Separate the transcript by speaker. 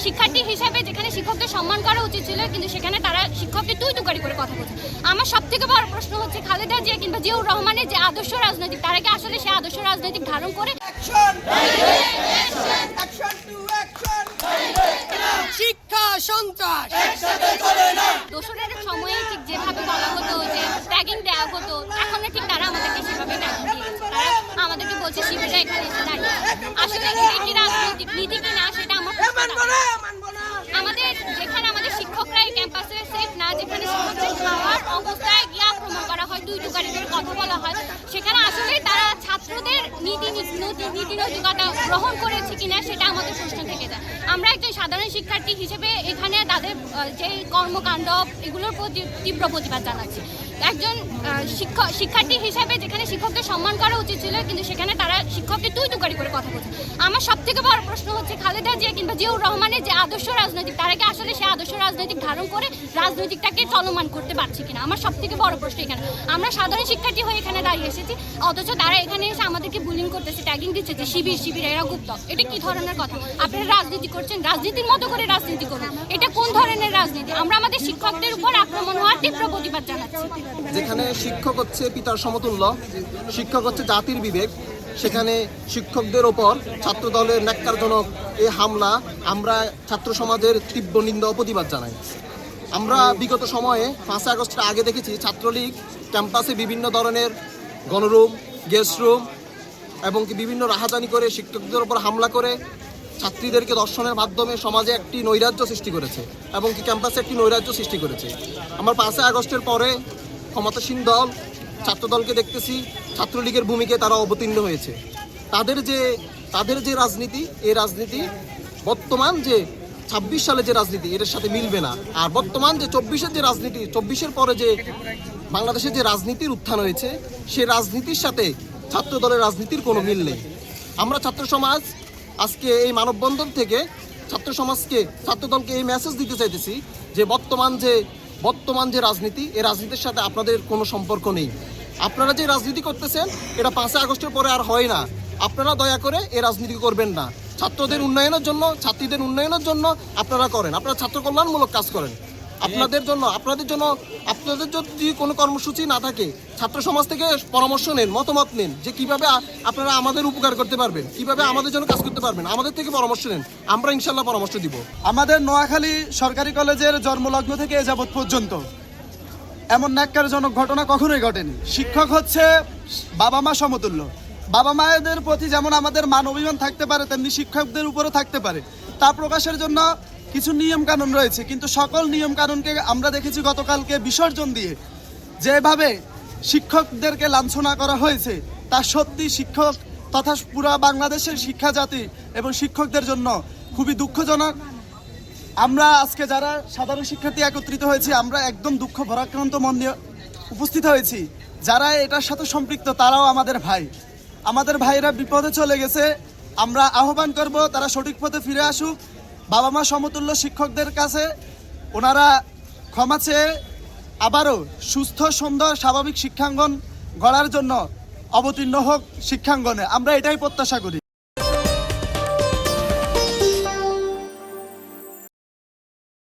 Speaker 1: শিক্ষার্থী হিসেবে যেখানে শিক্ষকদের সম্মান করা উচিত ছিল, কিন্তু সেখানে তারা শিক্ষকদের তুই করে কথা বলছে। আমার সব থেকে বড় প্রশ্ন হচ্ছে খালেদা জিয়া কিংবা জিয়াউর রহমানের যে আদর্শ রাজনৈতিক, তারা কি আসলে সে আদর্শ রাজনৈতিক ধারণ করে?
Speaker 2: শিক্ষা সন্ত্রাস
Speaker 1: দোসরের সময়ে ঠিক যেভাবে বলা হতো যে ট্যাগিং দেওয়া হতো, এখন ঠিক তারা আমাদেরকে সেভাবে ট্যাগিং দিয়েছে। তারা আমাদেরকে বলছে শিবিরা এখানে এসে দাঁড়িয়ে। আসলে এটা কি রাজনৈতিক নীতি কিনা সেটা আমার আমাদের যেখানে আমাদের শিক্ষকরা এই ক্যাম্পাসে সেফ না, যেখানে শিক্ষকদের খাওয়ার অবস্থায় গিয়ে আক্রমণ করা হয়, তুই করে কথা বলা হয়, সেখানে আসলে তারা ছাত্রদের নীতি নৈতিকতা গ্রহণ করেছে কিনা সেটা আমাদের প্রশ্ন থেকে যায়। আমরা একজন সাধারণ শিক্ষার্থী হিসেবে এখানে তাদের যে কর্মকাণ্ড এগুলোর প্রতি তীব্র প্রতিবাদ জানাচ্ছি। একজন শিক্ষার্থী হিসেবে যেখানে শিক্ষকদের সম্মান করা উচিত ছিল, কিন্তু সেখানে তারা শিক্ষকদের তুই করে কথা বলছে। আমার সব থেকে বড় প্রশ্ন হচ্ছে খালেদা জিয়া কিংবা জিয়াউর রহমানের যে আদর্শ রাজনৈতিক, তারা কি আসলে সে আদর্শ রাজনৈতিক ধারণ করে রাজনৈতিকটাকে চলমান করতে পারছে কিনা, আমার সব থেকে বড় প্রশ্ন এখানে। আমরা সাধারণ শিক্ষার্থী হয়ে এখানে দাঁড়িয়ে এসেছি, অথচ তারা এখানে এসে আমাদেরকে বুলিং করতেছে, ট্যাগিং দিচ্ছে যে শিবির এরা গুপ্ত। এটা কি ধরনের কথা? আপনারা রাজনীতি করছেন, রাজনীতির মতো করে রাজনীতি করুন। এটা কোন ধরনের রাজনীতি? আমরা আমাদের শিক্ষকদের উপর আক্রমণ হওয়ার তীব্র প্রতিবাদ জানাচ্ছি।
Speaker 3: যেখানে শিক্ষক হচ্ছে পিতার সমতুল্য, শিক্ষক হচ্ছে জাতির বিবেক, সেখানে শিক্ষকদের ওপর ছাত্র দলের ন্যাক্কারজনক এই হামলা আমরা ছাত্র সমাজের তীব্র নিন্দা ও প্রতিবাদ জানাই। আমরা বিগত সময়ে 5 আগস্টের আগে দেখেছি ছাত্রলীগ ক্যাম্পাসে বিভিন্ন ধরনের গণরুম, গেস্ট রুম এবং বিভিন্ন রাহাজানি করে শিক্ষকদের ওপর হামলা করে ছাত্রীদেরকে দর্শনের মাধ্যমে সমাজে একটি নৈরাজ্য সৃষ্টি করেছে এবং ক্যাম্পাসে একটি নৈরাজ্য সৃষ্টি করেছে। আমরা 5 আগস্টের পরে ক্ষমতাসীন দল ছাত্রদলকে দেখতেছি ছাত্রলীগের ভূমিকায় তারা অবতীর্ণ হয়েছে। তাদের যে রাজনীতি, এই রাজনীতি বর্তমান যে 26 সালে যে রাজনীতি এটার সাথে মিলবে না। আর বর্তমান যে 24-এর যে রাজনীতি, 24-এর পরে যে বাংলাদেশে যে রাজনীতির উত্থান হয়েছে, সেই রাজনীতির সাথে ছাত্র দলের রাজনীতির কোনো মিল নেই। আমরা ছাত্র সমাজ আজকে এই মানববন্ধন থেকে ছাত্রদলকে এই মেসেজ দিতে চাইতেছি যে বর্তমান যে রাজনীতি, এই রাজনীতির সাথে আপনাদের কোনো সম্পর্ক নেই। আপনারা যে রাজনীতি করতেছেন এটা 5 আগস্টের পরে আর হয় না। আপনারা দয়া করে এই রাজনীতি করবেন না। ছাত্রদের উন্নয়নের জন্য, ছাত্রীদের উন্নয়নের জন্য আপনারা করেন, আপনারা ছাত্র কল্যাণমূলক কাজ করেন। আপনাদের যদি কোনো কর্মসূচি না থাকে, ছাত্র সমাজ থেকে পরামর্শ নেন, মতামত নেন যে কিভাবে আপনারা আমাদের উপকার করতে পারবেন, কিভাবে আমাদের জন্য কাজ করতে পারবেন, আমাদের থেকে পরামর্শ নেন। আমরা ইনশাল্লাহ পরামর্শ দিব।
Speaker 4: আমাদের নোয়াখালী সরকারি কলেজের জন্মলগ্ন থেকে এ যাবৎ পর্যন্ত এমন ন্যাক্কারজনক ঘটনা কখনোই ঘটেনি। শিক্ষক হচ্ছে বাবা মা সমতুল্য। বাবা মায়েদের প্রতি যেমন আমাদের মান অভিমান থাকতে পারে, তেমনি শিক্ষকদের উপরও থাকতে পারে। তা প্রকাশের জন্য কিছু নিয়ম কানুন রয়েছে, কিন্তু সকল নিয়ম কানুনকে আমরা দেখেছি গতকালকে বিসর্জন দিয়ে যেভাবে শিক্ষকদেরকে লাঞ্ছনা করা হয়েছে, তা সত্যি শিক্ষক তথা পুরা বাংলাদেশের শিক্ষা জাতি এবং শিক্ষকদের জন্য খুবই দুঃখজনক। আমরা আজকে যারা সাধারণ শিক্ষার্থী একত্রিত হয়েছি, আমরা একদম দুঃখ ভরাক্রান্ত মন নিয়ে উপস্থিত হয়েছি। যারা এটার সাথে সম্পৃক্ত তারাও আমাদের ভাই, আমাদের ভাইরা বিপদে চলে গেছে। আমরা আহ্বান করব তারা সঠিক পথে ফিরে আসুক। বাবা মা সমতুল্য শিক্ষকদের কাছে ওনারা ক্ষমা চেয়ে আবারও সুস্থ সুন্দর স্বাভাবিক শিক্ষাঙ্গন গড়ার জন্য অবতীর্ণ হোক শিক্ষাঙ্গনে। আমরা এটাই প্রত্যাশা করি।